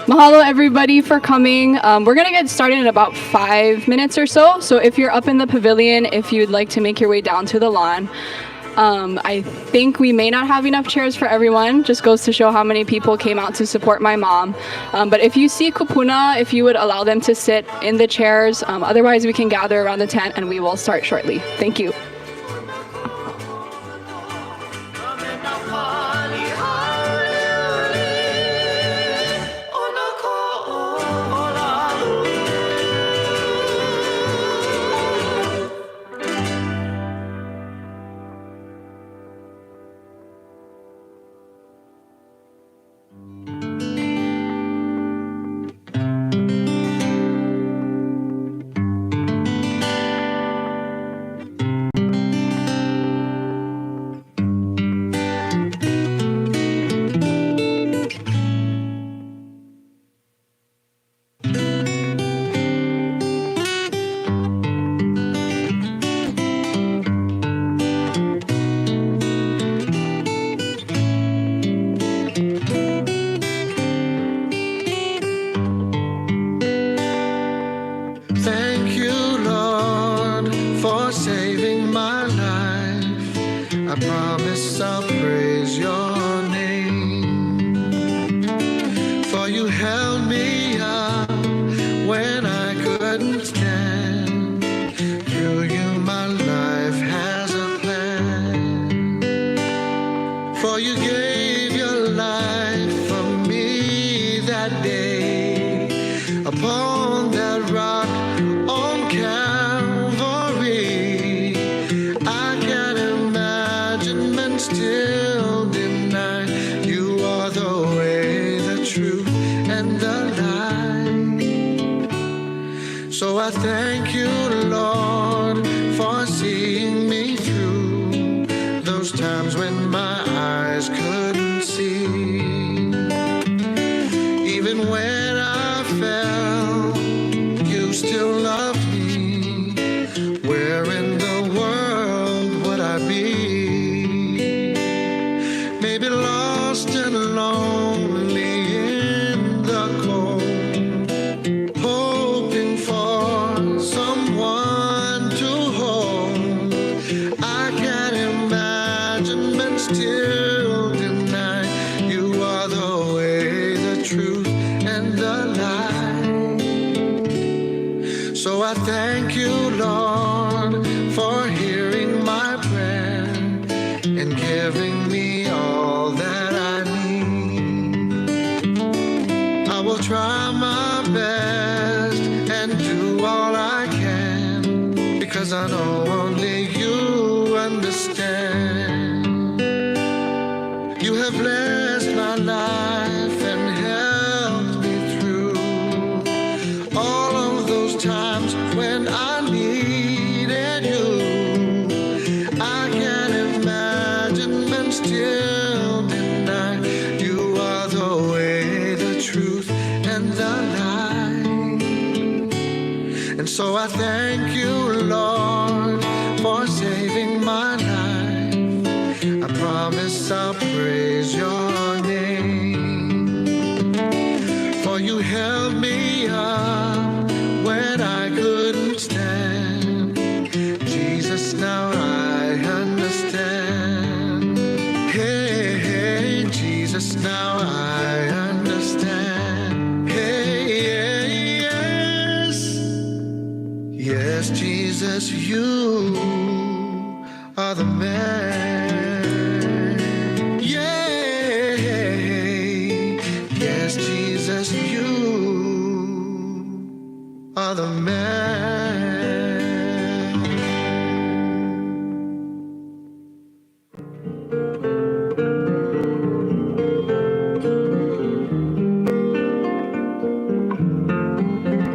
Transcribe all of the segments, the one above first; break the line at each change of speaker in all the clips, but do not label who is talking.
Mahalo everybody for coming. We're going to get started in about 5 minutes or so. So if you're up in the pavilion, if you'd like to make your way down to the lawn, I think we may not have enough chairs for everyone. Just goes to show how many people came out to support my mom. But if you see kupuna, if you would allow them to sit in the chairs, otherwise we can gather around the tent and we will start shortly. Thank you.
So I thank you, Lord, for saving my life. I promise I'll praise your name. For you held me up when I couldn't stand. Jesus, now I understand. Hey, hey, Jesus, now I understand. Hey, hey, yes, Jesus, you are the man. Yeah, yes, Jesus, you are the man.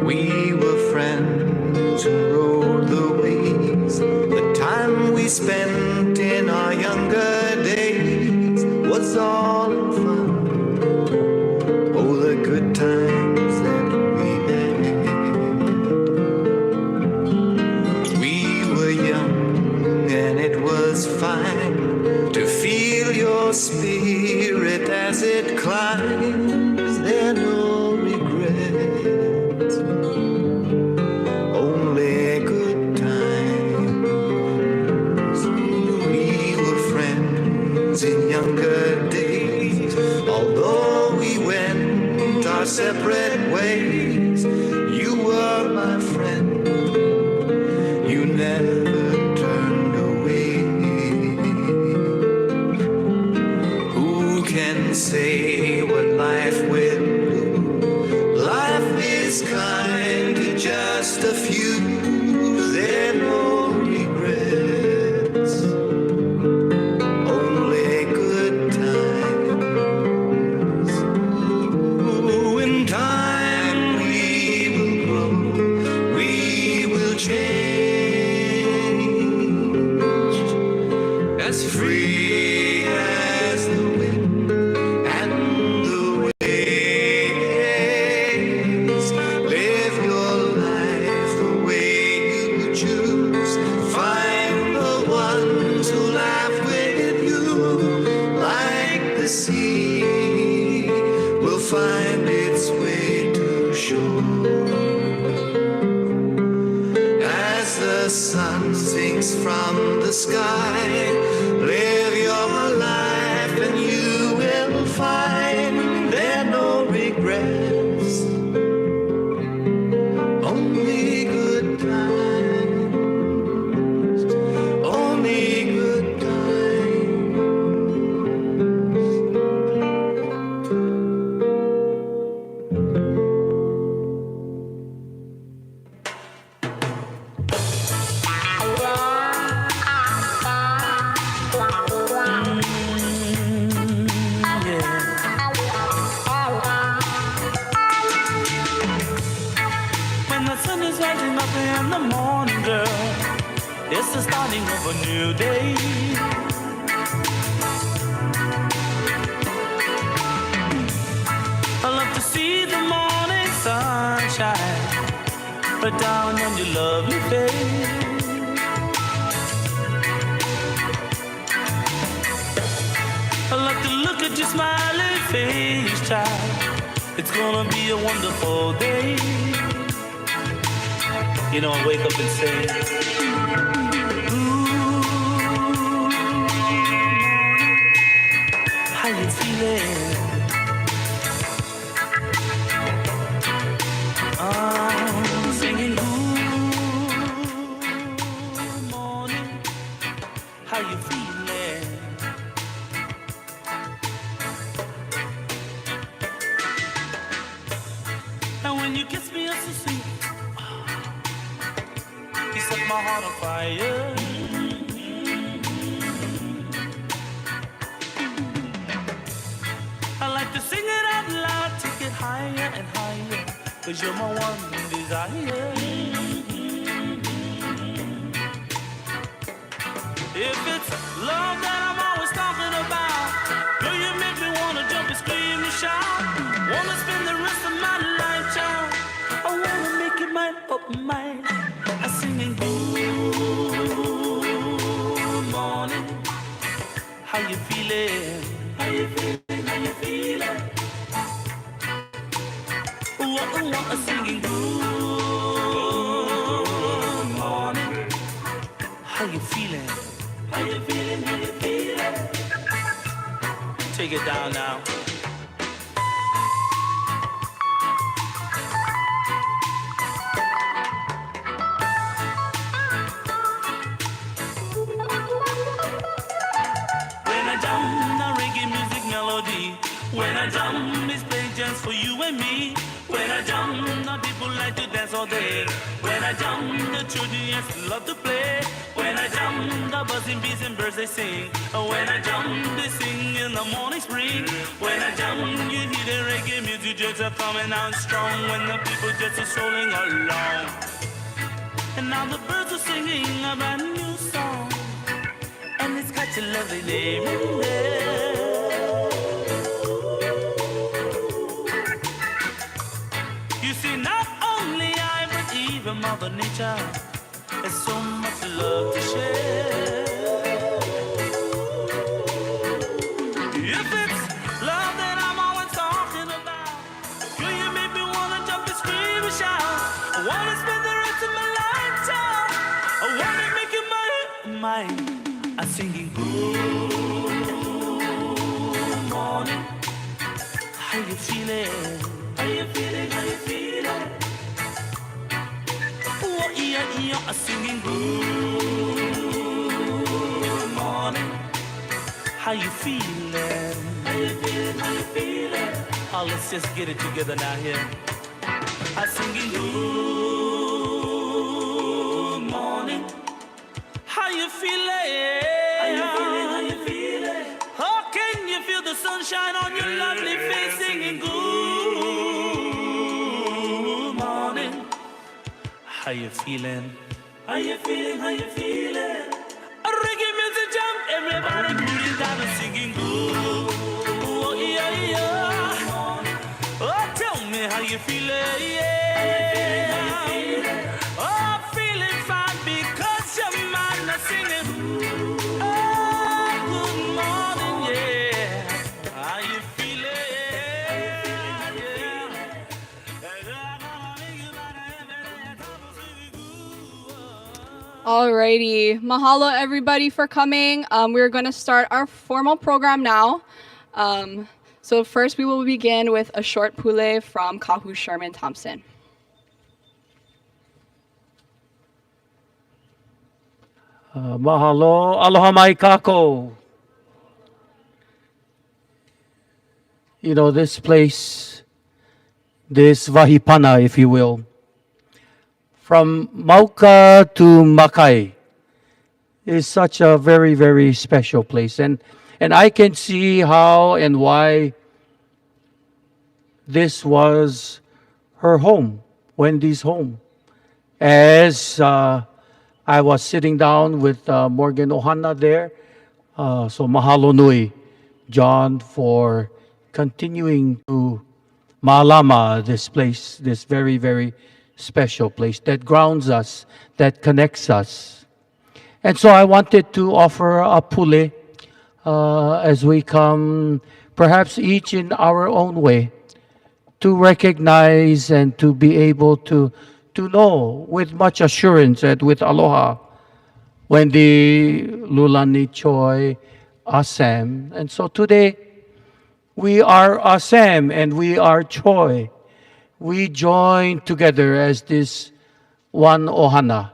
We were friends who rode the waves. The time we spent in our younger days was all in fun. Oh, the good times that we had. We were young and it was fine to feel your spirit as it climbs. There's no separate ways. You were my friend. You never turned away. Who can say what life will do? Life is kind to just a few. There are no regrets, only good times. Ooh, in time we will grow, we will change, as free as the wind and the waves. Live your life the way you choose. Find the ones who laugh with you, like the sea will find its way to shore. As the sun sinks from the sky, live your life and you will find there are no regrets, only good times, only good times.
When the sun is rising up in the morning, girl, it's the starting of a new day. I love to see the morning sunshine right down on your lovely face. I love to look at your smiling face, child. It's gonna be a wonderful day. You know, I wake up and say, ooh, how you feeling? I'm singing, ooh, morning, how you feeling? And when you kiss me, it's so sweet. You set my heart on fire. I like to sing it out loud, take it higher and higher, 'cause you're my one desire. If it's love that I'm always talking about, girl, you make me wanna jump and scream and shout. Wanna spend the rest of my life, child. I wanna make it mine, oh mine. I'm singing good morning. How you feeling? How you feeling? How you feeling? I'm singing good morning. How you feeling? How you feeling? How you feeling? Take it down now. When I jump, it's playing just for you and me. When I jump, the people like to dance all day. When I jump, the children yes love to play. When I jump, the buzzing bees and birds they sing. When I jump, they sing in the morning spring. When I jump, you hear the reggae music just coming out strong. When the people just are strolling along. And now the birds are singing a brand new song. And it's got your lovely name in there. You see, not only I, but even Mother Nature has so much love to share. If it's love that I'm always talking about, girl, you make me wanna jump and scream and shout. I wanna spend the rest of my life, child. I wanna make you mine. I'm singing good morning. How you feeling? you feeling? How you feeling? Oh, yeah, singing good morning. How you feeling? How you feeling? How you feeling? Oh, let's just get it together now here. I singing good morning. How you feeling? How you feeling? How you feeling? Oh, can you feel the sunshine on your lovely face? Singing good morning. How you feeling? How you feeling? How you feeling? A reggae music jump, everybody moving down and singing good. Oh, yeah. Oh, tell me how you feeling? Yeah. Oh, feeling fine because your mind is singing. Oh, good morning, yeah. How you feeling?
Alrighty, mahalo everybody for coming. We're going to start our formal program now. So first we will begin with a short pule from Kahu Sherman Thompson.
Mahalo, aloha mai kako. You know, this place, this vahipana, if you will, from Mauka to Makai is such a very, very special place. And I can see how and why this was her home, Wendy's home. As I was sitting down with Morgan Ohana there, so mahalo nui, John, for continuing to maalama this place, this very, very special place that grounds us, that connects us. And so I wanted to offer a pule as we come, perhaps each in our own way, to recognize and to be able to know with much assurance and with aloha Wendy 𝗀𝗀 AhSam. And so today we are AhSam and we are 𝗀𝗀. We join together as this one ohana.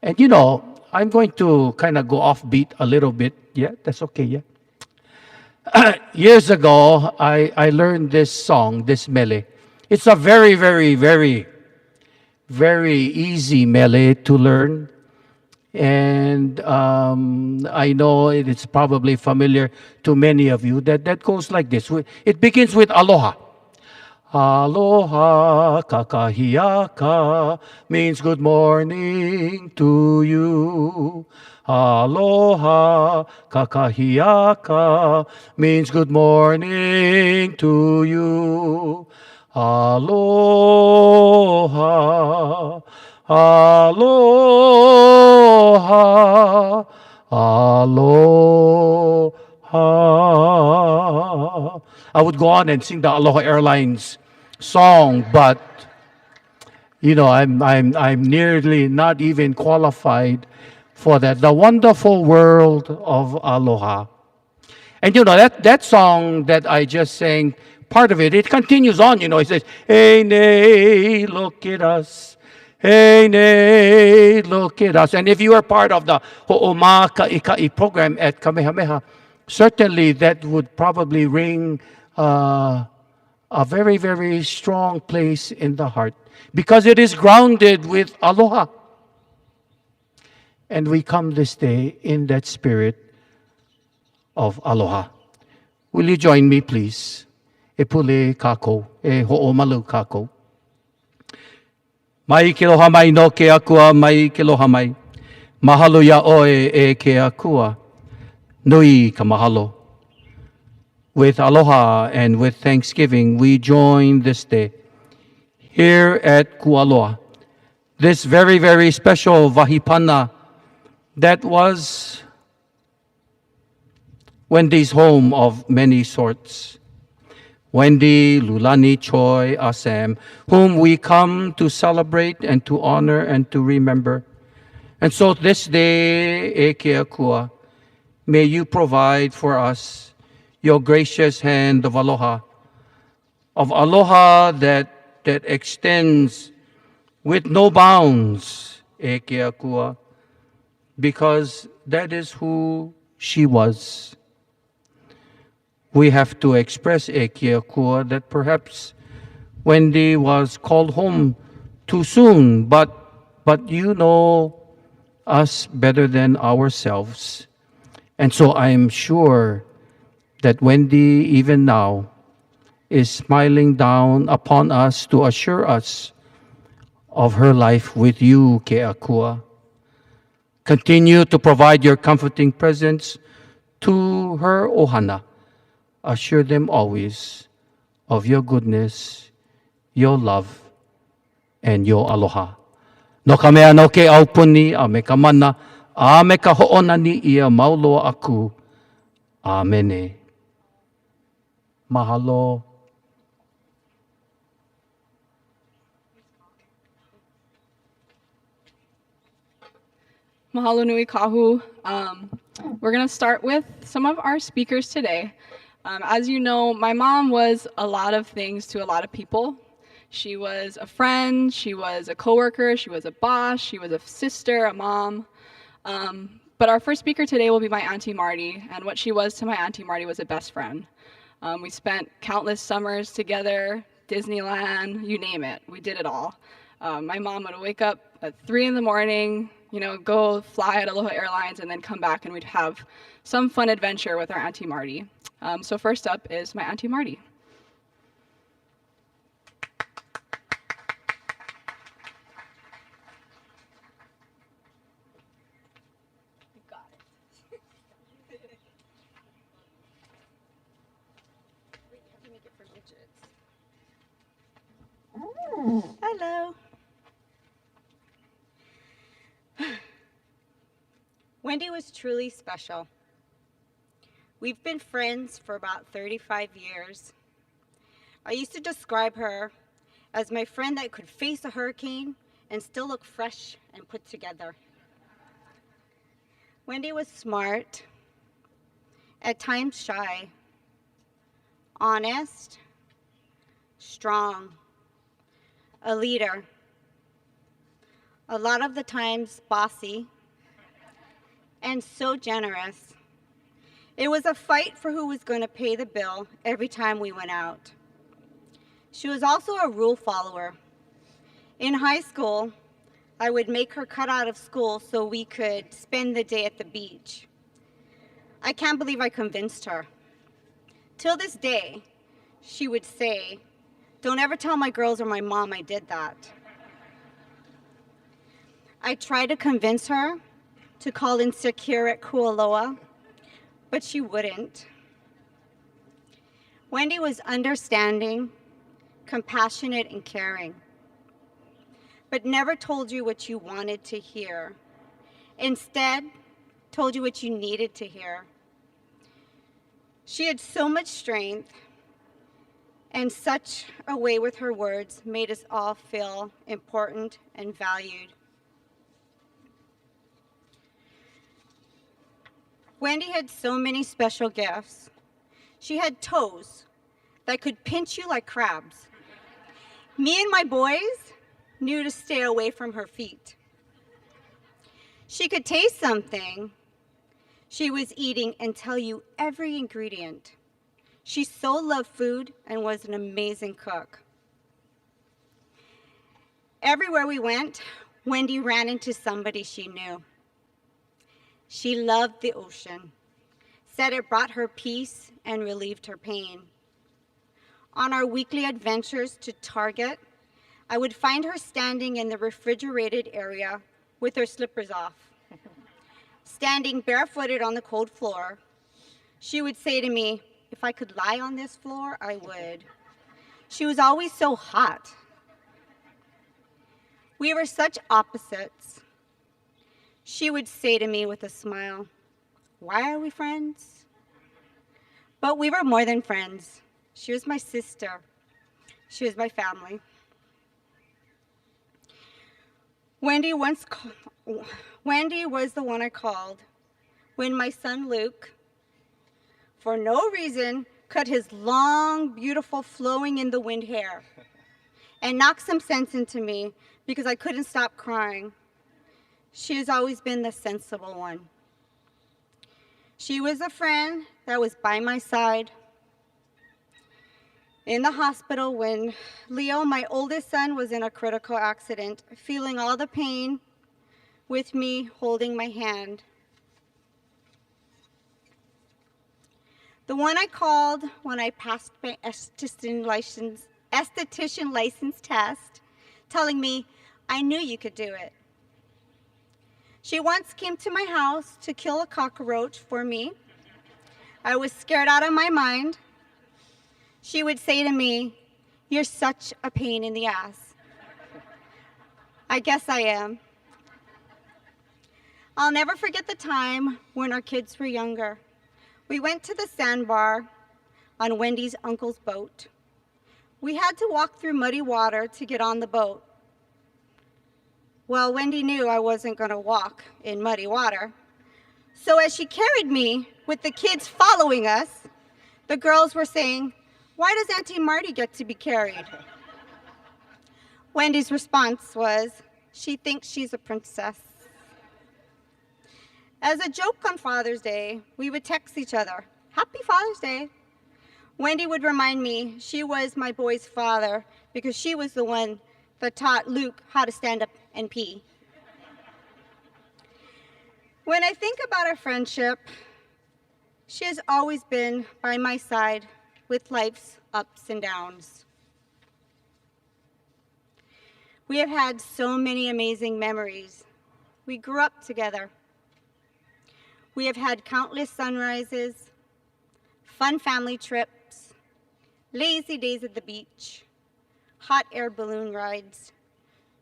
And you know, I'm going to kind of go offbeat a little bit. Yeah, that's okay, yeah. Years ago, I learned this song, this mele. It's a very, very, very, very easy mele to learn. And I know it's probably familiar to many of you. That goes like this. It begins with aloha. Aloha kakahiaka means good morning to you. Aloha kakahiaka means good morning to you. Aloha, aloha, aloha. I would go on and sing the Aloha Airlines song, but you know, I'm nearly not even qualified for that. The wonderful world of aloha. And you know, that song that I just sang, part of it continues on, you know, it says, hey, nay, look at us. Hey, nay, look at us. And if you are part of the Ho'oma Ka'ikai program at Kamehameha, certainly that would probably ring a very, very strong place in the heart, because it is grounded with aloha. And we come this day in that spirit of aloha. Will you join me, please? E pule kako, e ho'omalu kako. Mai ke loha mai no ke akua, mai ke loha mai. Mahalo ya oe e ke akua. Nui ka mahalo. With aloha and with thanksgiving, we join this day here at Kualoa, this very, very special vahipana that was Wendy's home of many sorts. Wendy 𝗀𝗀 AhSam, whom we come to celebrate and to honor and to remember. And so this day, e ke akua, may you provide for us your gracious hand of aloha, of aloha that extends with no bounds, 𝗥𝗲𝗀, because that is who she was. We have to express 𝗥𝗲𝗀 that perhaps Wendy was called home too soon, but you know us better than ourselves. And so I am sure that Wendy, even now, is smiling down upon us to assure us of her life with you, 𝗥𝗀𝗀. Continue to provide your comforting presence to her ohana. Assure them always of your goodness, your love, and your aloha. No ka mea no ke au puni a me ka mana, a me ka ho'ona ni ia mauloa aku. Amene. Mahalo.
Mahalo nui kahu. We're going to start with some of our speakers today. As you know, my mom was a lot of things to a lot of people. She was a friend, she was a coworker, she was a boss, she was a sister, a mom. But our first speaker today will be my Auntie Marti, and what she was to my Auntie Marti was a best friend. We spent countless summers together, Disneyland, you name it, we did it all. My mom would wake up at 3 in the morning, go fly at Aloha Airlines and then come back and we'd have some fun adventure with our Auntie Marti. So first up is my Auntie Marti.
Hello. Wendy was truly special. We've been friends for about 35 years. I used to describe her as my friend that could face a hurricane and still look fresh and put together. Wendy was smart, at times shy, honest, strong, a leader, a lot of the times bossy, and so generous. It was a fight for who was going to pay the bill every time we went out. She was also a rule follower. In high school, I would make her cut out of school so we could spend the day at the beach. I can't believe I convinced her. Till this day, she would say, "Don't ever tell my girls or my mom I did that." I tried to convince her to call in sick here at Kualoa, but she wouldn't. Wendy was understanding, compassionate, and caring, but never told you what you wanted to hear. Instead, told you what you needed to hear. She had so much strength, and such a way with her words made us all feel important and valued. Wendy had so many special gifts. She had toes that could pinch you like crabs. Me and my boys knew to stay away from her feet. She could taste something she was eating and tell you every ingredient. She so loved food and was an amazing cook. Everywhere we went, Wendy ran into somebody she knew. She loved the ocean, said it brought her peace and relieved her pain. On our weekly adventures to Target, I would find her standing in the refrigerated area with her slippers off. Standing barefooted on the cold floor, she would say to me, "If I could lie on this floor, I would." She was always so hot. We were such opposites. She would say to me with a smile, "Why are we friends?" But we were more than friends. She was my sister. She was my family. Wendy was the one I called when my son Luke, for no reason, cut his long, beautiful, flowing in the wind hair and knocked some sense into me because I couldn't stop crying. She has always been the sensible one. She was a friend that was by my side in the hospital when Leo, my oldest son, was in a critical accident, feeling all the pain with me holding my hand. The one I called when I passed my esthetician license test, telling me I knew you could do it. She once came to my house to kill a cockroach for me. I was scared out of my mind. She would say to me, "You're such a pain in the ass." I guess I am. I'll never forget the time when our kids were younger. We went to the sandbar on Wendy's uncle's boat. We had to walk through muddy water to get on the boat. Well, Wendy knew I wasn't going to walk in muddy water. So as she carried me with the kids following us, the girls were saying, "Why does Auntie Marty get to be carried?" Wendy's response was, "She thinks she's a princess." As a joke on Father's Day, we would text each other, "Happy Father's Day." Wendy would remind me she was my boy's father because she was the one that taught Luke how to stand up and pee. When I think about our friendship, she has always been by my side with life's ups and downs. We have had so many amazing memories. We grew up together. We have had countless sunrises, fun family trips, lazy days at the beach, hot air balloon rides,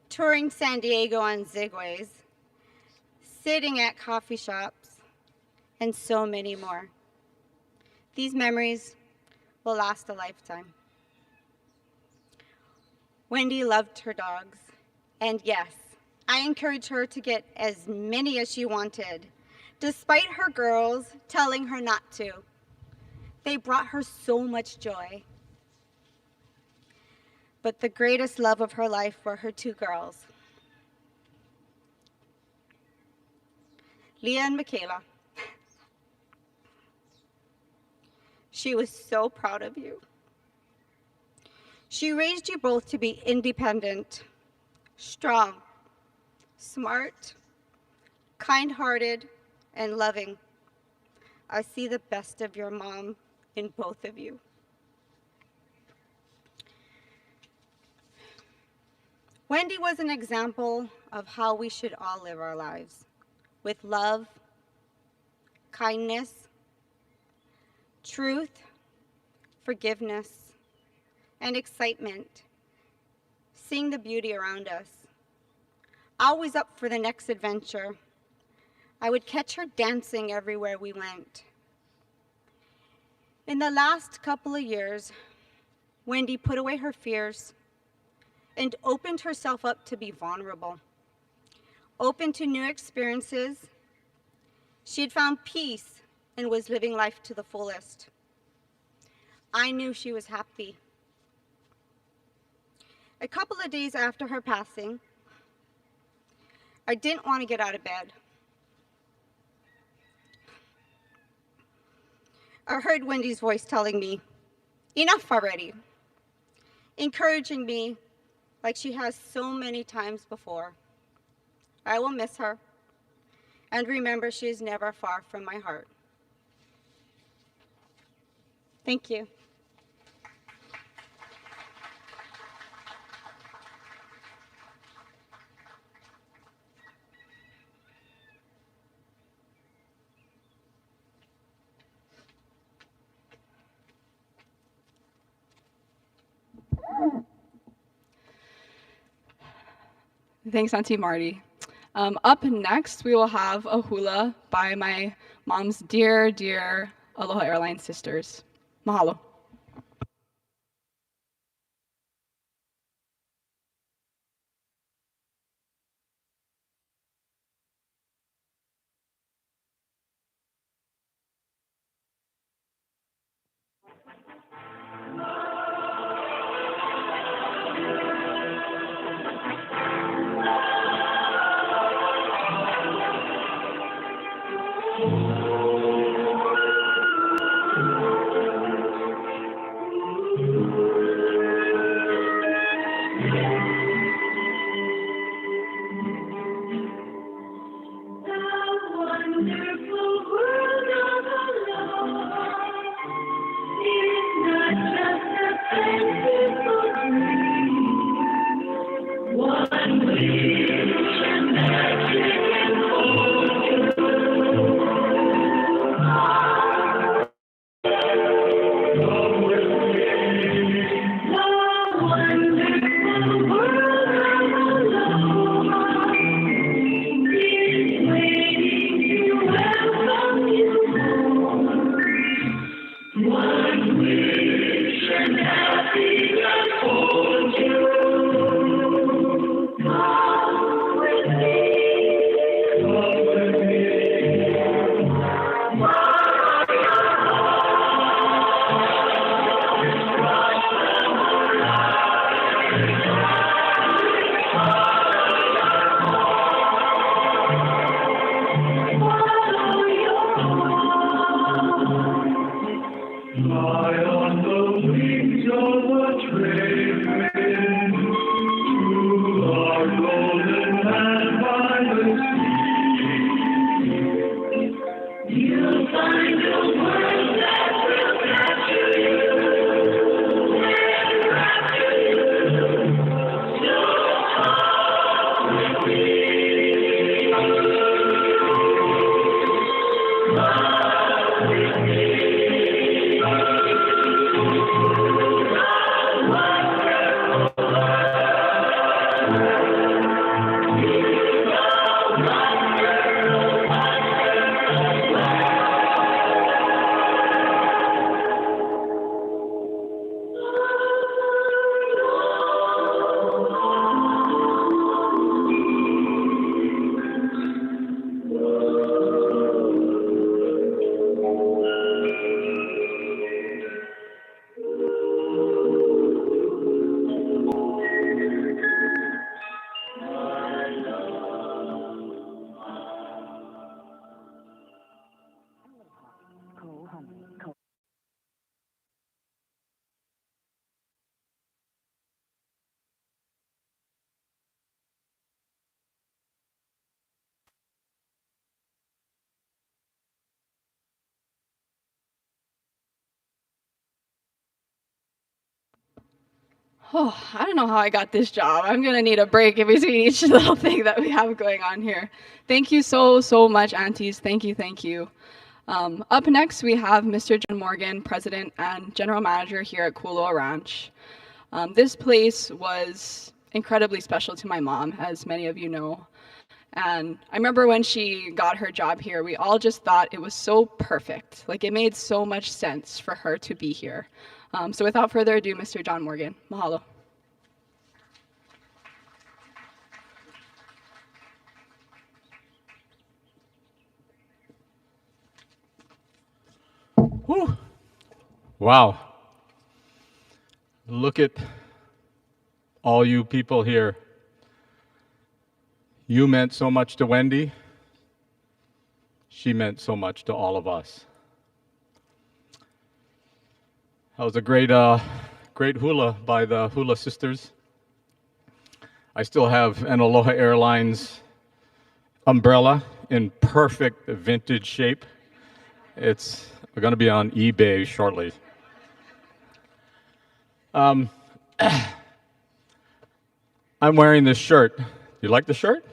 touring San Diego on Zigways, sitting at coffee shops, and so many more. These memories will last a lifetime. Wendy loved her dogs, and yes, I encouraged her to get as many as she wanted, despite her girls telling her not to. They brought her so much joy. But the greatest love of her life were her two girls, Leah and Mikayla. She was so proud of you. She raised you both to be independent, strong, smart, kind-hearted, and loving. I see the best of your mom in both of you. Wendy was an example of how we should all live our lives, with love, kindness, truth, forgiveness, and excitement, seeing the beauty around us. Always up for the next adventure. I would catch her dancing everywhere we went. In the last couple of years, Wendy put away her fears and opened herself up to be vulnerable, open to new experiences. She had found peace and was living life to the fullest. I knew she was happy. A couple of days after her passing, I didn't want to get out of bed. I heard Wendy's voice telling me, "Enough already," encouraging me like she has so many times before. I will miss her, and remember she is never far from my heart. Thank you.
Thanks, Auntie Marty. Up next, we will have a hula by my mom's dear, dear Aloha Airlines sisters. Mahalo. Oh, I don't know how I got this job. I'm going to need a break in between each little thing that we have going on here. Thank you so much, aunties. Thank you, thank you. Up next, we have Mr. John Morgan, President and General Manager here at 𝗂𝗄𝗆 Ranch. This place was incredibly special to my mom, as many of you know. And I remember when she got her job here, we all just thought it was so perfect. Like, it made so much sense for her to be here. So without further ado, Mr. John Morgan. Mahalo.
Whew. Wow. Look at all you people here. You meant so much to Wendy. She meant so much to all of us. That was a great hula by the Hula Sisters. I still have an Aloha Airlines umbrella in perfect vintage shape. It's going to be on eBay shortly. I'm wearing this shirt. You like the shirt?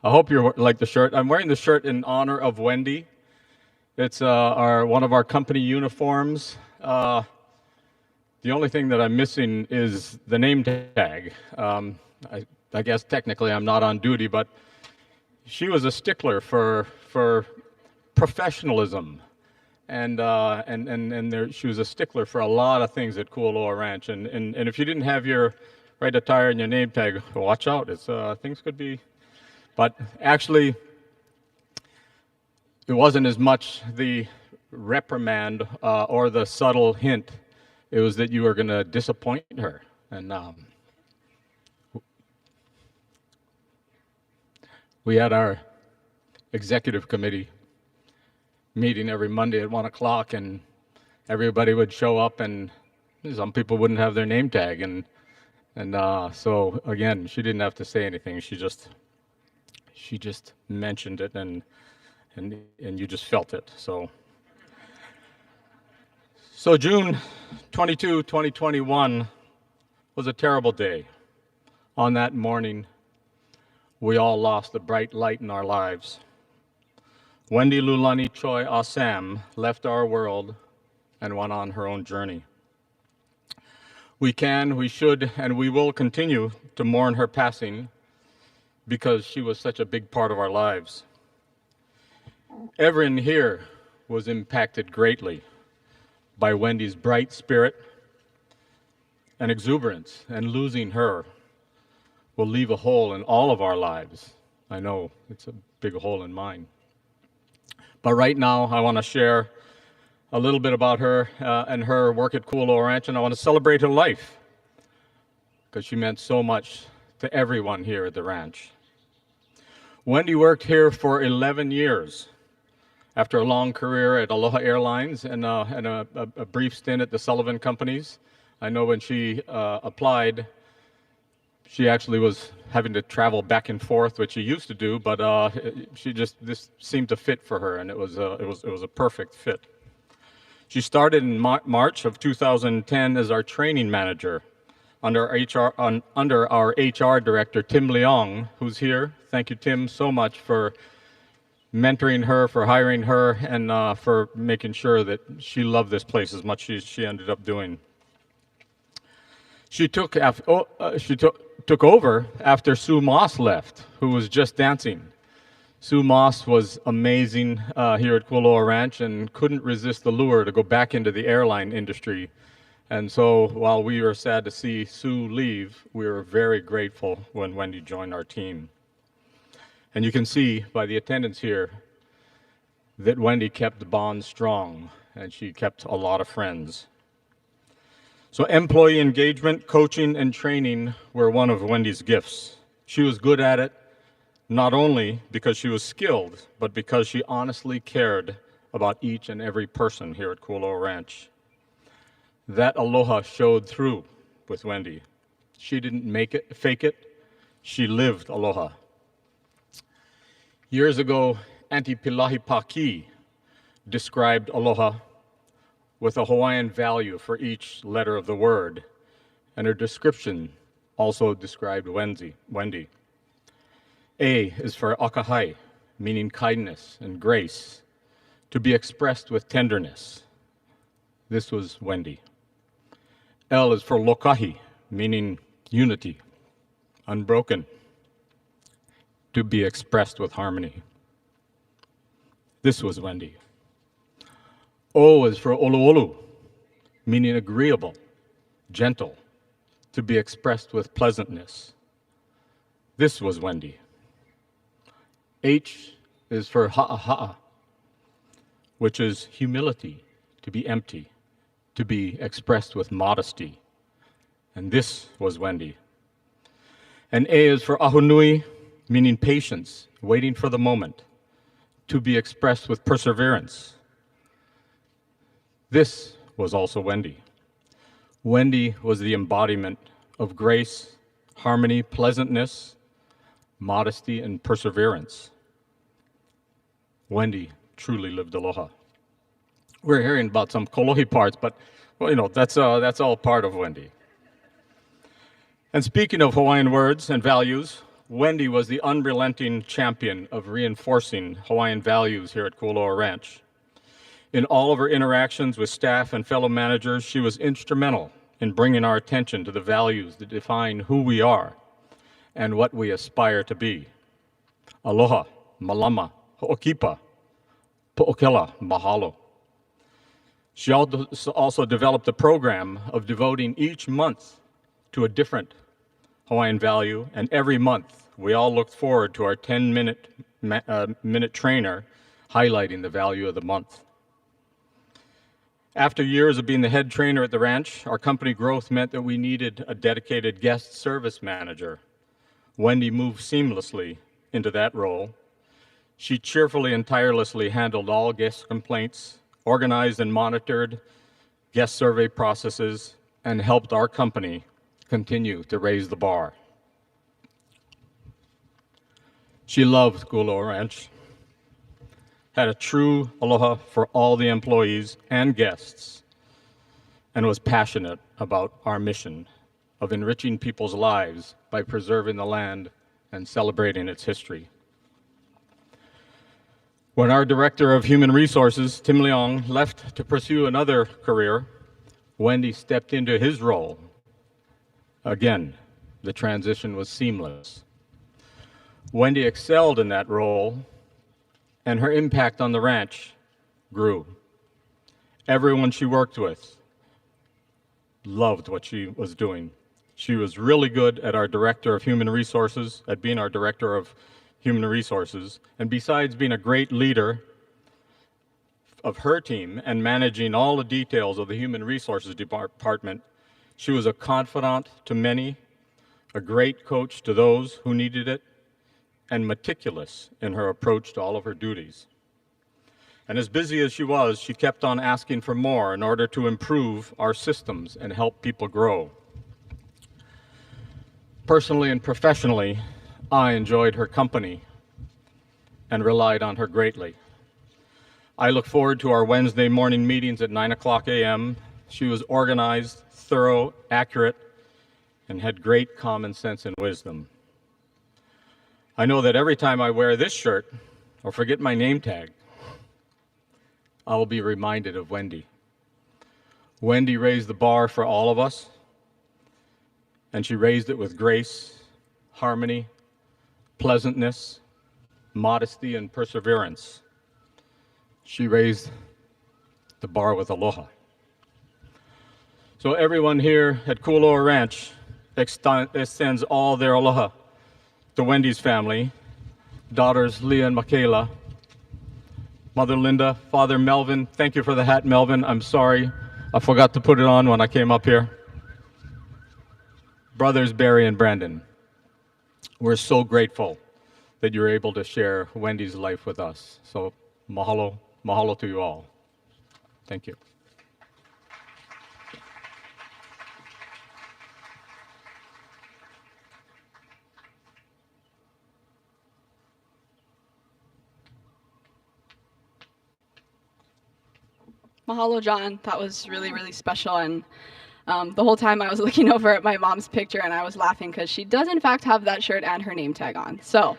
I hope you like the shirt. I'm wearing the shirt in honor of Wendy. It's one of our company uniforms. The only thing that I'm missing is the name tag. I guess technically I'm not on duty, but she was a stickler for professionalism, and she was a stickler for a lot of things at 𝗂𝗄𝗆 Ranch. And if you didn't have your right attire and your name tag, watch out. It's things could be. But actually, it wasn't as much the reprimand or the subtle hint. It was that you were going to disappoint her. And we had our executive committee meeting every Monday at 1 o'clock, and everybody would show up, and some people wouldn't have their name tag. And so again, she didn't have to say anything. She just mentioned it, and you just felt it. So June 22, 2021 was a terrible day. On that morning, we all lost a bright light in our lives. Wendy Lulani Choi AhSam left our world and went on her own journey. We can, we should, and we will continue to mourn her passing because she was such a big part of our lives. Everyone here was impacted greatly by Wendy's bright spirit and exuberance, and losing her will leave a hole in all of our lives. I know it's a big hole in mine. But right now, I want to share a little bit about her and her work at 𝗂𝗄𝗆 Ranch, and I want to celebrate her life because she meant so much to everyone here at the ranch. Wendy worked here for 11 years. After a long career at Aloha Airlines and a brief stint at the Sullivan Companies. I know when she applied, she actually was having to travel back and forth, which she used to do, but this seemed to fit for her, and it was a perfect fit. She started in March of 2010 as our training manager under our HR director, Tim Leong, who's here. Thank you, Tim, so much for mentoring her, for hiring her, and for making sure that she loved this place as much as she ended up doing. She took over after Sue Moss left, who was just dancing. Sue Moss was amazing here at 𝗂𝗄𝗆 Ranch and couldn't resist the lure to go back into the airline industry. And so while we were sad to see Sue leave, we were very grateful when Wendy joined our team. And you can see by the attendance here that Wendy kept the bond strong, and she kept a lot of friends. So employee engagement, coaching, and training were one of Wendy's gifts. She was good at it, not only because she was skilled, but because she honestly cared about each and every person here at 𝗂𝗄𝗆 Ranch. That aloha showed through with Wendy. She didn't fake it, she lived aloha. Years ago, Auntie 𝗙𝗵𝗆 described aloha with a Hawaiian value for each letter of the word. and her description also described Wendy. A is for 𝗥𝗲𝗆, meaning kindness and grace, to be expressed with tenderness. This was Wendy. L is for 𝗥𝗲𝗆, meaning unity, unbroken, to be expressed with harmony. This was Wendy. O is for 𝗥𝗲𝗆, meaning agreeable, gentle, to be expressed with pleasantness. This was Wendy. H is for 𝗤𝗏𝗏, which is humility, to be empty, to be expressed with modesty. And this was Wendy. And A is for 𝗏𝗏𝗎𝗍𝒻, meaning patience, waiting for the moment, to be expressed with perseverance. This was also Wendy. Wendy was the embodiment of grace, harmony, pleasantness, modesty, and perseverance. Wendy truly lived aloha. We're hearing about some kolohi parts, but well, you know, that's all part of Wendy. And speaking of Hawaiian words and values, Wendy was the unrelenting champion of reinforcing Hawaiian values here at Kualoa Ranch. In all of her interactions with staff and fellow managers, she was instrumental in bringing our attention to the values that define who we are and what we aspire to be. Aloha, malama, ho'okipa, po'okela, mahalo. She also developed a program of devoting each month to a different Hawaiian value, and every month we all looked forward to our 10-minute trainer highlighting the value of the month. After years of being the head trainer at the ranch, our company growth meant that we needed a dedicated guest service manager. Wendy moved seamlessly into that role. She cheerfully and tirelessly handled all guest complaints, organized and monitored guest survey processes, and helped our company continue to raise the bar. She loved Kualoa Ranch, had a true aloha for all the employees and guests, and was passionate about our mission of enriching people's lives by preserving the land and celebrating its history. When our Director of Human Resources, Tim Leong, left to pursue another career, Wendy stepped into his role. Again, the transition was seamless. Wendy excelled in that role, and her impact on the ranch grew. Everyone she worked with loved what she was doing. She was really good at our Director of Human Resources, at being our Director of Human Resources, and besides being a great leader of her team and managing all the details of the Human Resources Department, she was a confidant to many, a great coach to those who needed it, and meticulous in her approach to all of her duties. And as busy as she was, she kept on asking for more in order to improve our systems and help people grow. Personally and professionally, I enjoyed her company and relied on her greatly. I look forward to our Wednesday morning meetings at 9:00 a.m. She was organized, thorough, accurate, and had great common sense and wisdom. I know that every time I wear this shirt or forget my name tag, I will be reminded of Wendy. Wendy raised the bar for all of us, and she raised it with grace, harmony, pleasantness, modesty, and perseverance. She raised the bar with aloha. So everyone here at Kualoa Ranch extends all their aloha to Wendy's family, daughters Leah and Mikayla, Mother Linda, Father Melvin. Thank you for the hat, Melvin. I'm sorry, I forgot to put it on when I came up here. Brothers Barry and Brandon, we're so grateful that you're able to share Wendy's life with us. So mahalo, mahalo to you all. Thank you.
Mahalo, John. That was really, really special. And The whole time I was looking over at my mom's picture and I was laughing because she does in fact have that shirt and her name tag on. So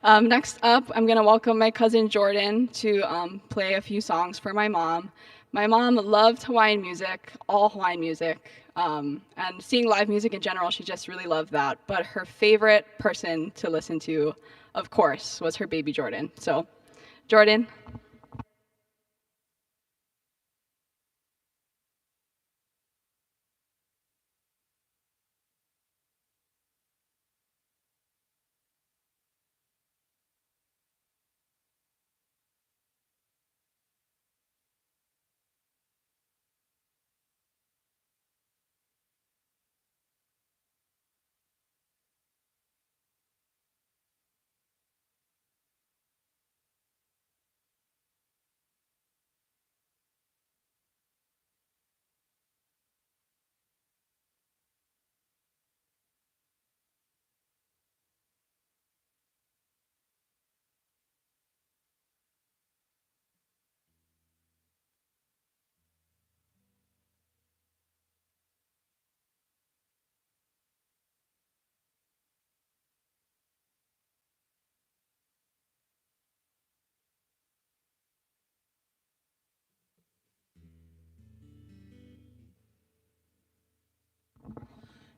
next up, I'm gonna welcome my cousin Jordan to play a few songs for my mom. My mom loved Hawaiian music, all Hawaiian music, and seeing live music in general, she just really loved that. But her favorite person to listen to, of course, was her baby Jordan. So, Jordan.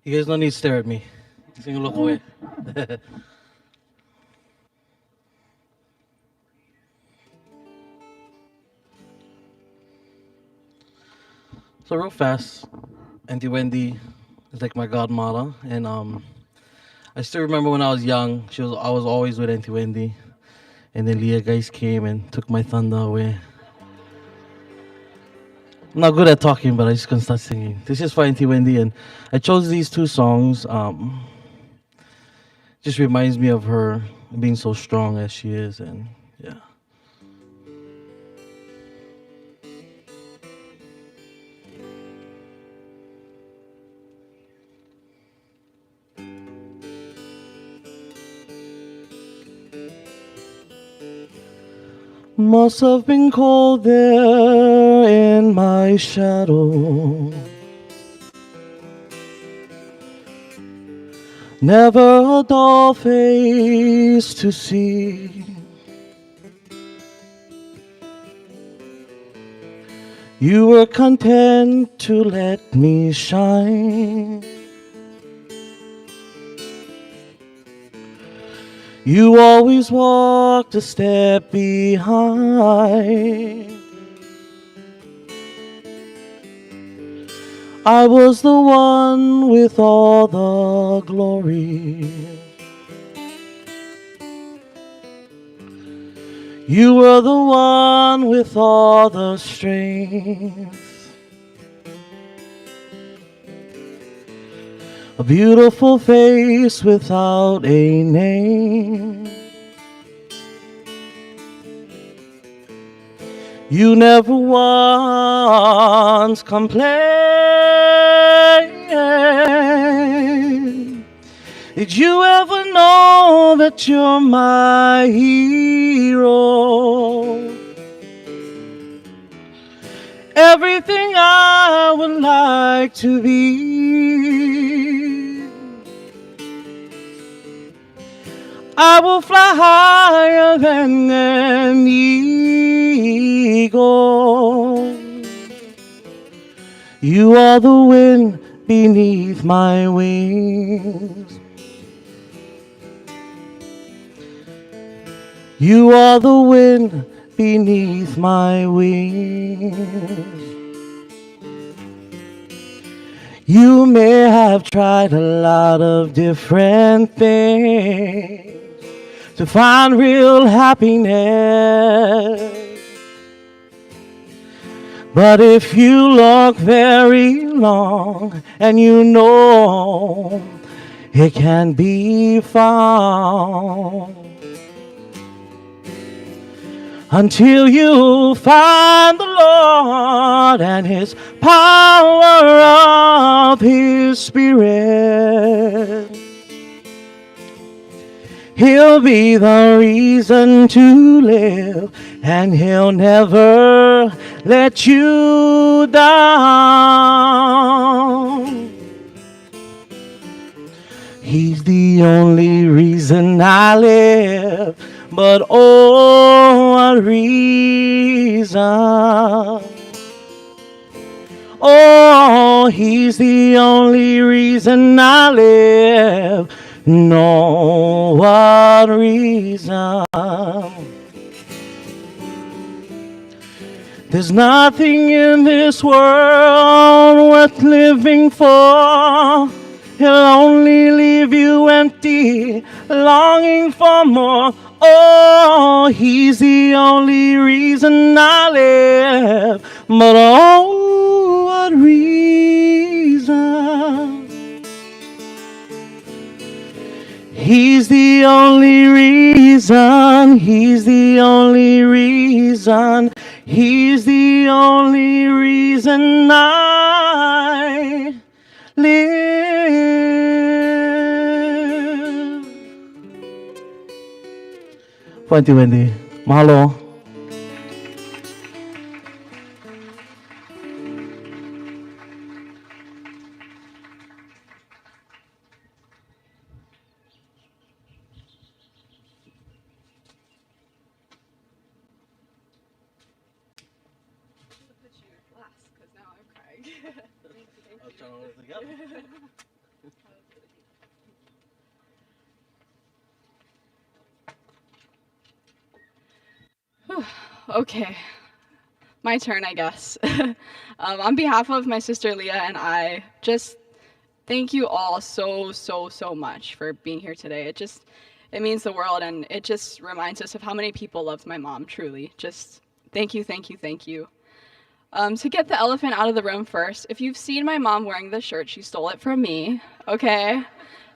You guys don't need to stare at me. You can look away. So real fast, Auntie Wendy is like my godmother, and I still remember when I was young. I was always with Auntie Wendy, and then Leah guys came and took my thunder away. I'm not good at talking, but I just gonna start singing. This is for Auntie Wendy, and I chose these two songs. Just reminds me of her being so strong as she is, and yeah. Must have been cold there in my shadow. Never a dull face to see. You were content to let me shine. You always walked a step behind. I was the one with all the glory. You were the one with all the strength. A beautiful face without a name. You never once complained. Did you ever know that you're my hero? Everything I would like to be. I will fly higher than an eagle. You are the wind beneath my wings. You are the wind beneath my wings. You may have tried a lot of different things to find real happiness. But if you look very long and you know it can be found, until you find the Lord and His power of His Spirit, He'll be the reason to live, and he'll never let you down. He's the only reason I live, but oh, what reason? Oh, he's the only reason I live. No, what reason? There's nothing in this world worth living for. He'll only leave you empty, longing for more. Oh, he's the only reason I live. But oh, what reason? He's the only reason. He's the only reason. He's the only reason I live. Auntie Wendy, mahalo.
Okay, my turn, I guess. On behalf of my sister Leah and I, just thank you all so much for being here today. It means the world, and it just reminds us of how many people loved my mom, truly. Just thank you. To get the elephant out of the room first, if you've seen my mom wearing this shirt, she stole it from me, okay?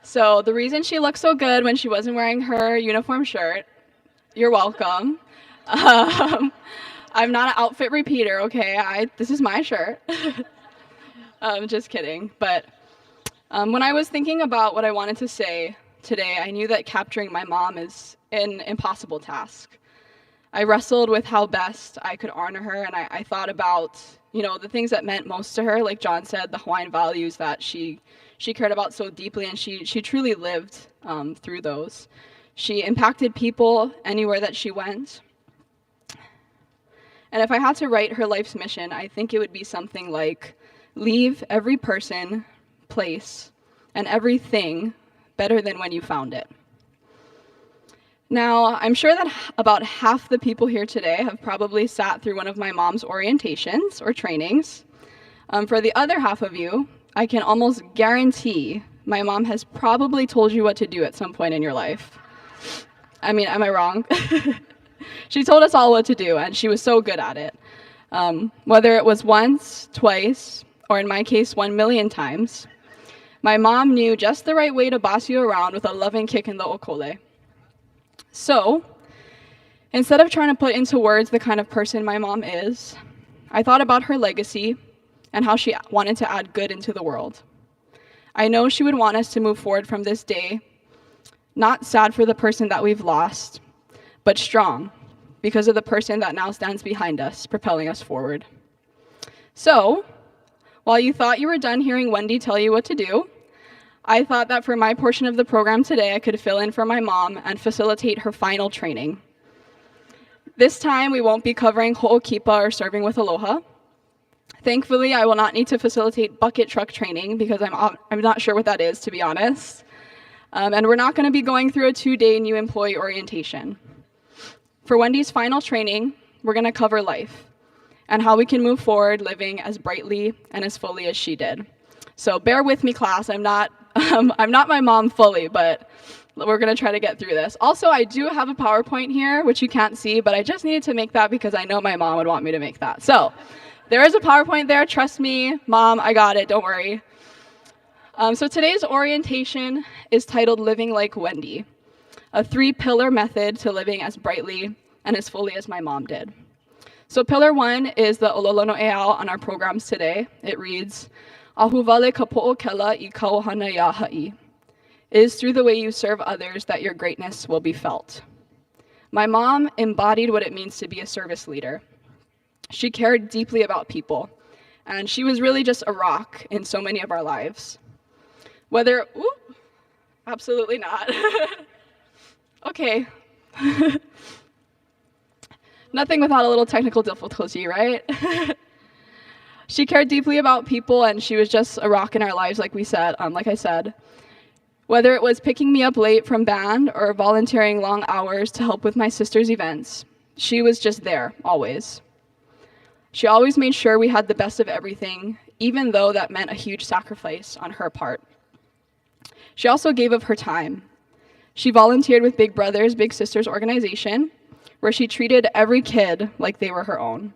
So the reason she looked so good when she wasn't wearing her uniform shirt, you're welcome. I'm not an outfit repeater, okay? This is my shirt. Just kidding. But when I was thinking about what I wanted to say today, I knew that capturing my mom is an impossible task. I wrestled with how best I could honor her, and I thought about, the things that meant most to her. Like John said, the Hawaiian values that she cared about so deeply, and she truly lived through those. She impacted people anywhere that she went. And if I had to write her life's mission, I think it would be something like, leave every person, place, and everything better than when you found it. Now, I'm sure that about half the people here today have probably sat through one of my mom's orientations or trainings. For the other half of you, I can almost guarantee my mom has probably told you what to do at some point in your life. I mean, am I wrong? She told us all what to do, and she was so good at it. Whether it was once, twice, or in my case, 1,000,000 times, my mom knew just the right way to boss you around with a loving kick in the okole. So, instead of trying to put into words the kind of person my mom is, I thought about her legacy and how she wanted to add good into the world. I know she would want us to move forward from this day, not sad for the person that we've lost, but strong because of the person that now stands behind us, propelling us forward. So, while you thought you were done hearing Wendy tell you what to do, I thought that for my portion of the program today, I could fill in for my mom and facilitate her final training. This time, we won't be covering ho'okipa or serving with aloha. Thankfully, I will not need to facilitate bucket truck training because I'm not sure what that is, to be honest. And we're not going to be going through a 2-day new employee orientation. For Wendy's final training, we're going to cover life and how we can move forward living as brightly and as fully as she did. So bear with me, class. I'm not my mom fully, but we're going to try to get through this. Also, I do have a PowerPoint here, which you can't see, but I just needed to make that because I know my mom would want me to make that. So there is a PowerPoint there. Trust me, Mom, I got it. Don't worry. So today's orientation is titled Living Like Wendy, a 3-pillar method to living as brightly and as fully as my mom did. So pillar 1 is the ololo eao on our programs today. It reads, 𝗪𝗲𝗀 𝗥𝗲𝗀 𝗥𝗲𝗺 𝗥𝗲𝗺. It is through the way you serve others that your greatness will be felt. My mom embodied what it means to be a service leader. She cared deeply about people, and she was really just a rock in so many of our lives. Whether, absolutely not. Okay. Nothing without a little technical difficulty, right? She cared deeply about people, and she was just a rock in our lives, like I said. Whether it was picking me up late from band or volunteering long hours to help with my sister's events, she was just there, always. She always made sure we had the best of everything, even though that meant a huge sacrifice on her part. She also gave of her time. She volunteered with Big Brothers Big Sisters organization, where she treated every kid like they were her own.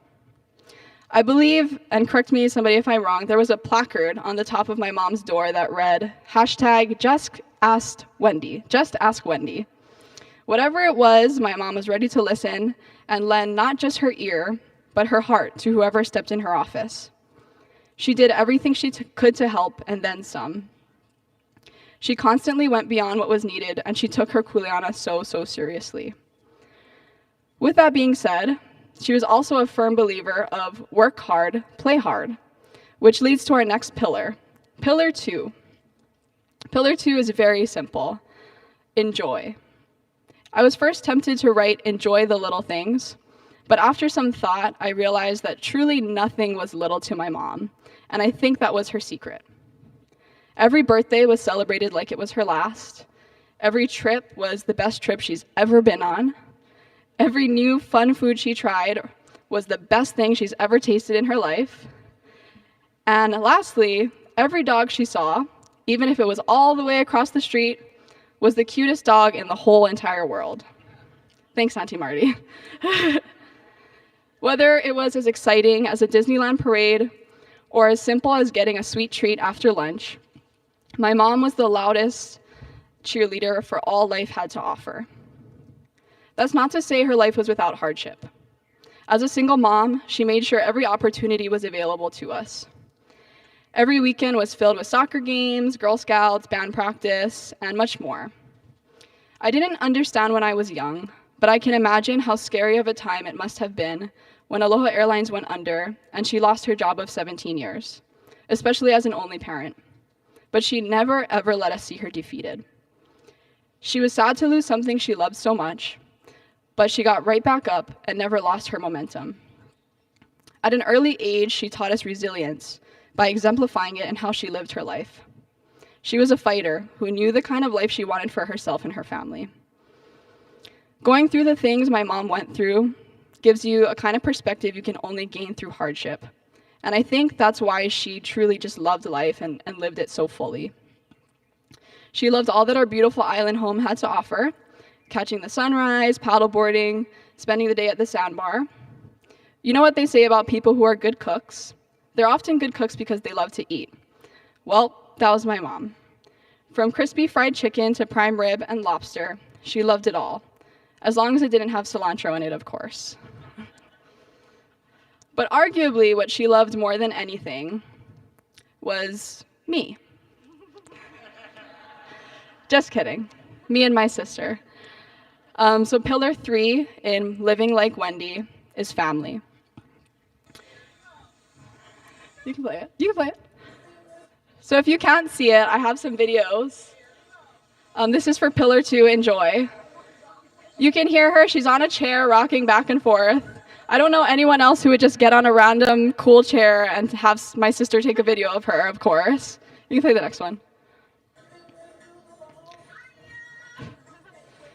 I believe, and correct me somebody if I'm wrong, there was a placard on the top of my mom's door that read, #JustAskWendy, just ask Wendy. Whatever it was, my mom was ready to listen and lend not just her ear, but her heart to whoever stepped in her office. She did everything she could to help, and then some. She constantly went beyond what was needed, and she took her kuleana so seriously. With that being said, she was also a firm believer of work hard, play hard, which leads to our next pillar, Pillar 2. Pillar 2 is very simple, enjoy. I was first tempted to write enjoy the little things, but after some thought, I realized that truly nothing was little to my mom, and I think that was her secret. Every birthday was celebrated like it was her last. Every trip was the best trip she's ever been on. Every new fun food she tried was the best thing she's ever tasted in her life. And lastly, every dog she saw, even if it was all the way across the street, was the cutest dog in the whole entire world. Thanks, Auntie Marty. Whether it was as exciting as a Disneyland parade or as simple as getting a sweet treat after lunch, my mom was the loudest cheerleader for all life had to offer. That's not to say her life was without hardship. As a single mom, she made sure every opportunity was available to us. Every weekend was filled with soccer games, Girl Scouts, band practice, and much more. I didn't understand when I was young, but I can imagine how scary of a time it must have been when Aloha Airlines went under and she lost her job of 17 years, especially as an only parent. But she never, ever let us see her defeated. She was sad to lose something she loved so much, but she got right back up and never lost her momentum. At an early age, she taught us resilience by exemplifying it in how she lived her life. She was a fighter who knew the kind of life she wanted for herself and her family. Going through the things my mom went through gives you a kind of perspective you can only gain through hardship. And I think that's why she truly just loved life and lived it so fully. She loved all that our beautiful island home had to offer, catching the sunrise, paddleboarding, spending the day at the sandbar. You know what they say about people who are good cooks? They're often good cooks because they love to eat. Well, that was my mom. From crispy fried chicken to prime rib and lobster, she loved it all, as long as it didn't have cilantro in it, of course. But arguably, what she loved more than anything was me. Just kidding. Me and my sister. So pillar 3 in living like Wendy is family. You can play it. You can play it. So if you can't see it, I have some videos. This is for pillar 2, enjoy. You can hear her. She's on a chair rocking back and forth. I don't know anyone else who would just get on a random cool chair and have my sister take a video of her, of course. You can play the next one.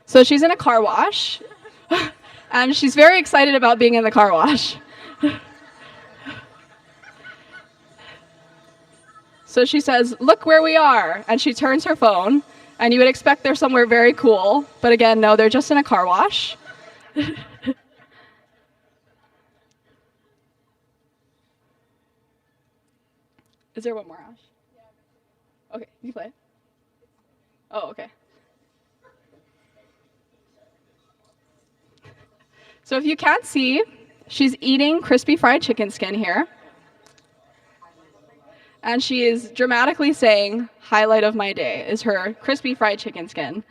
So she's in a car wash, and she's very excited about being in the car wash. So she says, "Look where we are," and she turns her phone, and you would expect they're somewhere very cool, but again, no, they're just in a car wash. Is there one more, Ash? Okay, you can play it. Oh, okay. So if you can't see, she's eating crispy fried chicken skin here. And she is dramatically saying, highlight of my day is her crispy fried chicken skin.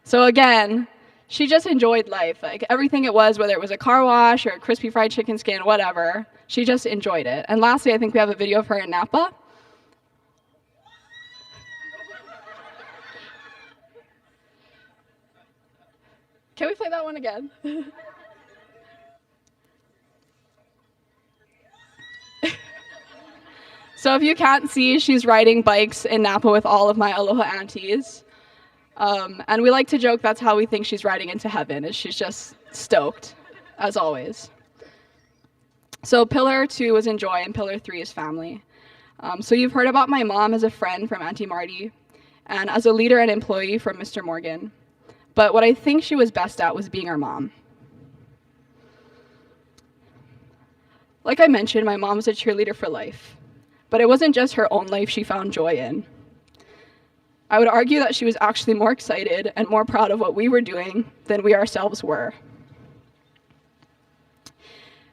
So again, she just enjoyed life. Like everything it was, whether it was a car wash or a crispy fried chicken skin, whatever, she just enjoyed it. And lastly, I think we have a video of her in Napa. Can we play that one again? So if you can't see, she's riding bikes in Napa with all of my Aloha aunties. And we like to joke that's how we think she's riding into heaven, is she's just stoked, as always. So pillar 2 was enjoy, and pillar 3 is family. So you've heard about my mom as a friend from Auntie Marty, and as a leader and employee from Mr. Morgan. But what I think she was best at was being our mom. Like I mentioned, my mom was a cheerleader for life. But it wasn't just her own life she found joy in. I would argue that she was actually more excited and more proud of what we were doing than we ourselves were.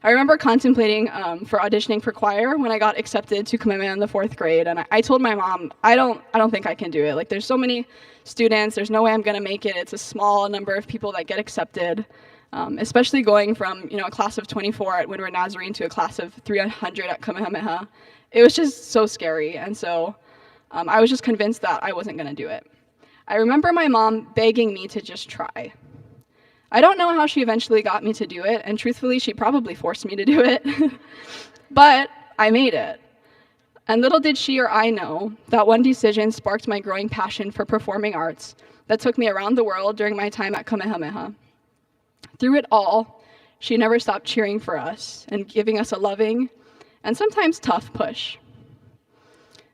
I remember contemplating for auditioning for choir when I got accepted to Kamehameha in the 4th grade, and I told my mom, I don't think I can do it. Like, there's so many students, there's no way I'm gonna make it. It's a small number of people that get accepted, especially going from a class of 24 at Windward Nazarene to a class of 300 at Kamehameha. It was just so scary, and so I was just convinced that I wasn't gonna do it. I remember my mom begging me to just try. I don't know how she eventually got me to do it, and truthfully, she probably forced me to do it. But I made it. And little did she or I know that one decision sparked my growing passion for performing arts that took me around the world during my time at Kamehameha. Through it all, she never stopped cheering for us and giving us a loving and sometimes tough push.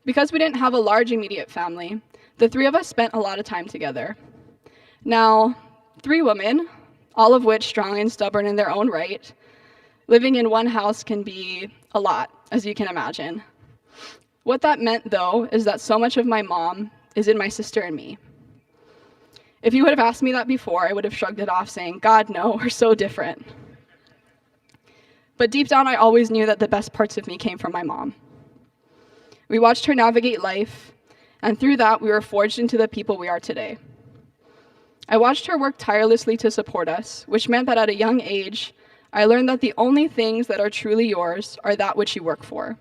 Because we didn't have a large immediate family, the 3 of us spent a lot of time together. Now, 3 women, all of which strong and stubborn in their own right, living in one house can be a lot, as you can imagine. What that meant, though, is that so much of my mom is in my sister and me. If you would have asked me that before, I would have shrugged it off, saying, God, no, we're so different. But deep down, I always knew that the best parts of me came from my mom. We watched her navigate life, and through that, we were forged into the people we are today. I watched her work tirelessly to support us, which meant that at a young age, I learned that the only things that are truly yours are that which you work for.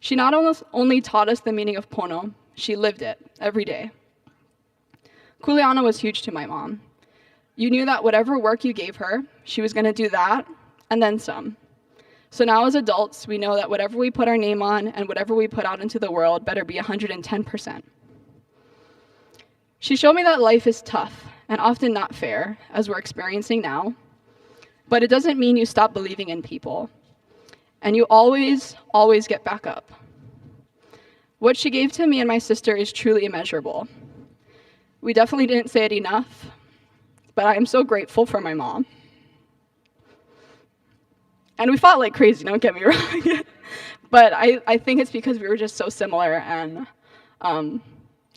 She not only taught us the meaning of pono, she lived it every day. Kuleana was huge to my mom. You knew that whatever work you gave her, she was going to do that, and then some. So now as adults, we know that whatever we put our name on and whatever we put out into the world better be 110%. She showed me that life is tough and often not fair, as we're experiencing now, but it doesn't mean you stop believing in people. And you always, always get back up. What she gave to me and my sister is truly immeasurable. We definitely didn't say it enough, but I am so grateful for my mom. And we fought like crazy, don't get me wrong. But I think it's because we were just so similar, and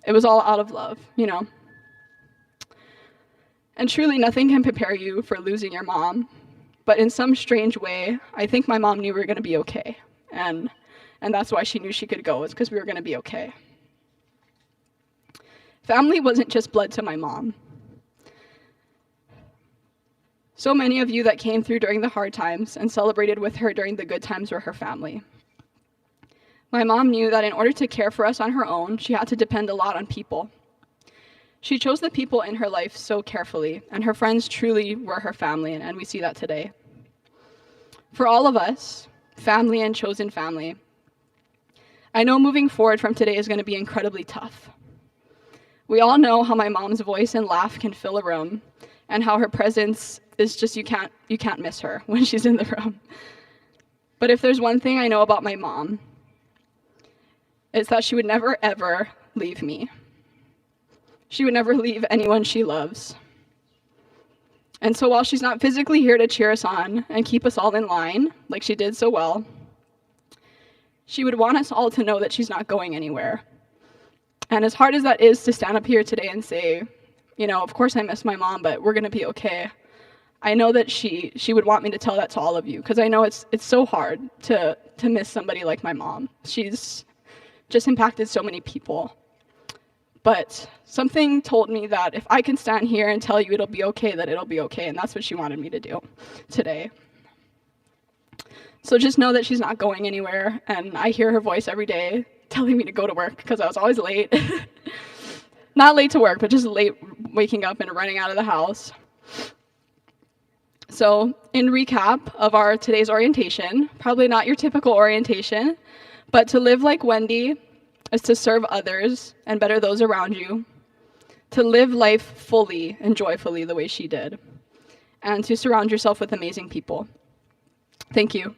it was all out of love, And truly, nothing can prepare you for losing your mom. But in some strange way, I think my mom knew we were going to be okay. And that's why she knew she could go, is because we were going to be okay. Family wasn't just blood to my mom. So many of you that came through during the hard times and celebrated with her during the good times were her family. My mom knew that in order to care for us on her own, she had to depend a lot on people. She chose the people in her life so carefully, and her friends truly were her family, and we see that today. For all of us, family and chosen family, I know moving forward from today is going to be incredibly tough. We all know how my mom's voice and laugh can fill a room, and how her presence is just, you can't miss her when she's in the room. But if there's one thing I know about my mom, it's that she would never, ever leave me. She would never leave anyone she loves. And so while she's not physically here to cheer us on and keep us all in line, like she did so well, she would want us all to know that she's not going anywhere. And as hard as that is to stand up here today and say, of course I miss my mom, but we're going to be okay, I know that she would want me to tell that to all of you, because I know it's so hard to miss somebody like my mom. She's just impacted so many people. But something told me that if I can stand here and tell you it'll be okay, that it'll be okay, and that's what she wanted me to do today. So just know that she's not going anywhere, and I hear her voice every day telling me to go to work because I was always late. Not late to work, but just late waking up and running out of the house. So in recap of our today's orientation, probably not your typical orientation, but to live like Wendy is to serve others and better those around you, to live life fully and joyfully the way she did, and to surround yourself with amazing people. Thank you.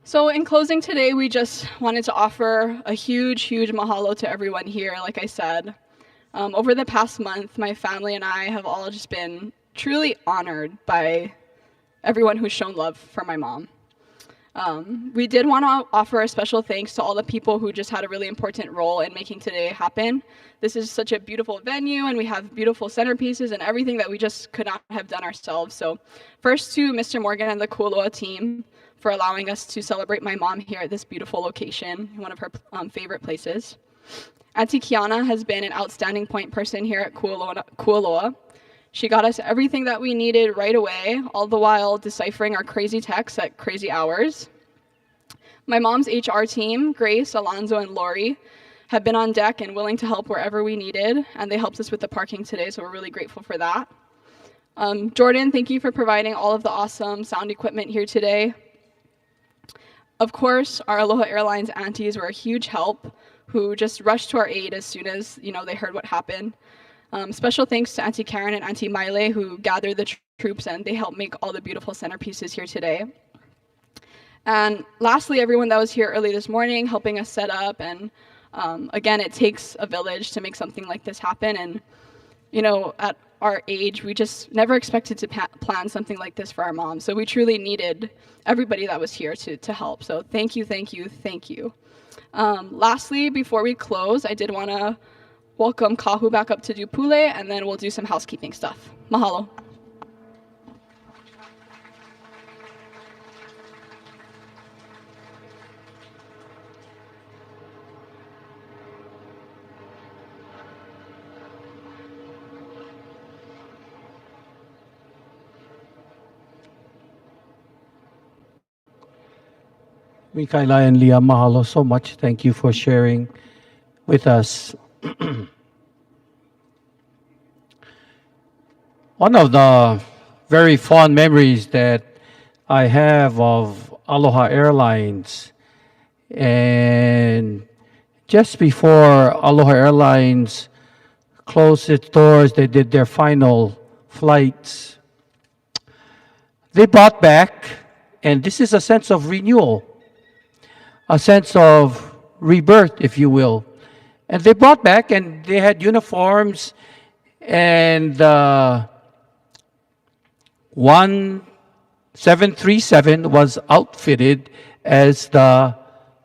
So in closing today, we just wanted to offer a huge, huge mahalo to everyone here, like I said. Over the past month, my family and I have all just been truly honored by everyone who's shown love for my mom. We did want to offer a special thanks to all the people who just had a really important role in making today happen. This is such a beautiful venue, and we have beautiful centerpieces and everything that we just could not have done ourselves. So first to Mr. Morgan and the Kualoa team for allowing us to celebrate my mom here at this beautiful location, one of her favorite places. Auntie Kiana has been an outstanding point person here at Kualoa. She got us everything that we needed right away, all the while deciphering our crazy texts at crazy hours. My mom's HR team, Grace, Alonzo, and Lori, have been on deck and willing to help wherever we needed, and they helped us with the parking today, so we're really grateful for that. Jordan, thank you for providing all of the awesome sound equipment here today. Of course, our Aloha Airlines aunties were a huge help, who just rushed to our aid as soon as they heard what happened. Special thanks to Auntie Karen and Auntie Mele, who gathered the troops, and they helped make all the beautiful centerpieces here today. And lastly, everyone that was here early this morning helping us set up. And again, it takes a village to make something like this happen. And at our age, we just never expected to plan something like this for our mom. So we truly needed everybody that was here to help. So thank you, thank you, thank you. Lastly, before we close, I did want to welcome Kahu back up to do pule, and then we'll do some housekeeping stuff. Mahalo.
Mikayla and Leah, mahalo so much. Thank you for sharing with us. One of the very fond memories that I have of Aloha Airlines, and just before Aloha Airlines closed its doors, they did their final flights. They brought back, and this is a sense of renewal, a sense of rebirth, if you will. And they brought back, and they had uniforms, and one 737 was outfitted as the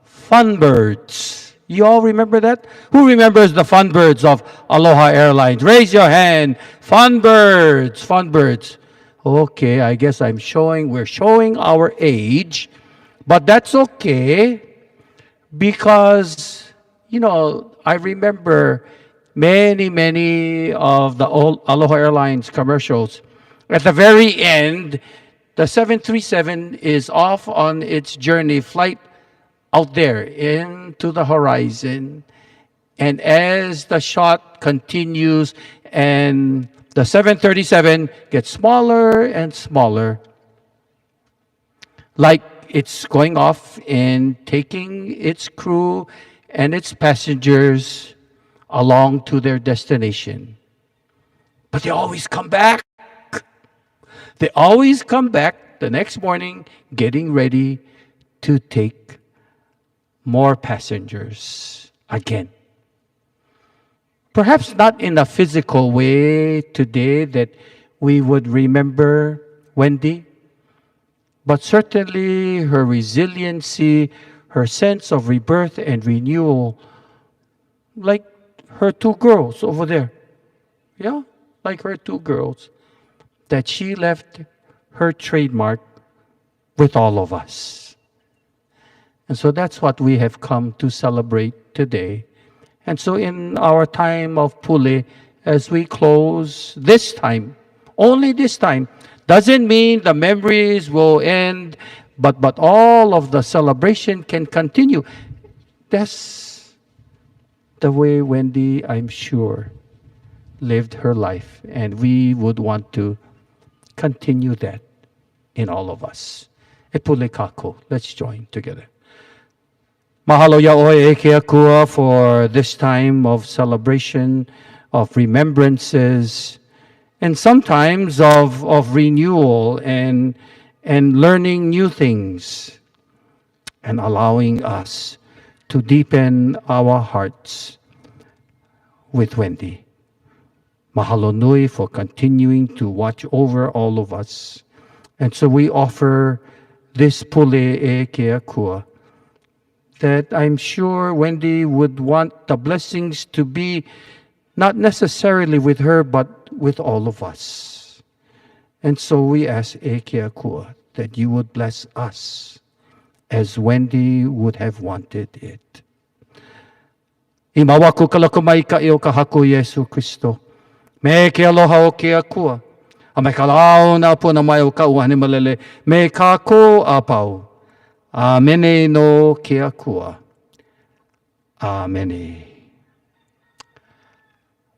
Funbirds. You all remember that? Who remembers the Funbirds of Aloha Airlines? Raise your hand. Funbirds, Funbirds. Okay, I guess we're showing our age, but that's okay, because I remember many of the old Aloha Airlines commercials. At the very end, the 737 is off on its journey, flight out there into the horizon. And as the shot continues and the 737 gets smaller and smaller, like it's going off and taking its crew and its passengers along to their destination. But they always come back. They always come back the next morning, getting ready to take more passengers again. Perhaps not in a physical way today that we would remember Wendy, but certainly her resiliency, her sense of rebirth and renewal, like her two girls over there. Yeah, like her two girls. that she left her trademark with all of us. And so that's what we have come to celebrate today. And so in our time of Pule, as we close this time, only this time, doesn't mean the memories will end, but all of the celebration can continue. That's the way Wendy, I'm sure, lived her life. And we would want to continue that in all of us. E pule kako. Let's join together. Mahalo yaoi eke for this time of celebration, of remembrances, and sometimes of renewal and learning new things, and allowing us to deepen our hearts with Wendy. Mahalo nui for continuing to watch over all of us. And so we offer this pule e kea kua, that I'm sure Wendy would want the blessings to be not necessarily with her, but with all of us. And so we ask e kea kua that you would bless us as Wendy would have wanted it. Imawaku 𝗪𝗀𝗀𝗀 𝗥𝗲𝗺 Kristo. Me ke aloha o ke akua. A me kalao na po na mai o ka uane malele. Me ka ko a pau. Amene no ke akua. Amene.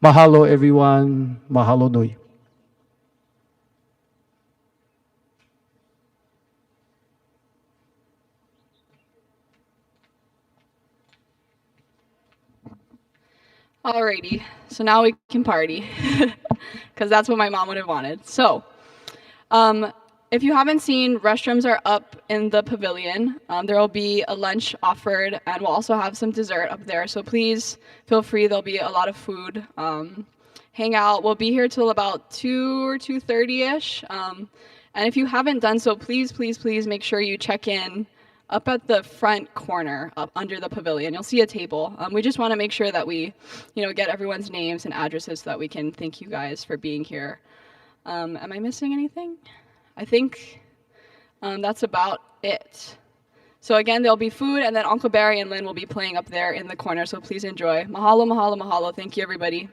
Mahalo everyone. Mahalo nui.
Alrighty, so now we can party, because that's what my mom would have wanted. So, if you haven't seen, restrooms are up in the pavilion. There will be a lunch offered, and we'll also have some dessert up there. So please feel free. There'll be a lot of food. Hang out. We'll be here till about 2 or 2:30ish. And if you haven't done so, please, please, please make sure you check in up at the front corner, up under the pavilion. You'll see a table. We just want to make sure that we, get everyone's names and addresses so that we can thank you guys for being here. Am I missing anything? I think that's about it. So again, there'll be food, and then Uncle Barry and Lynn will be playing up there in the corner, so please enjoy. Mahalo, mahalo, mahalo. Thank you, everybody.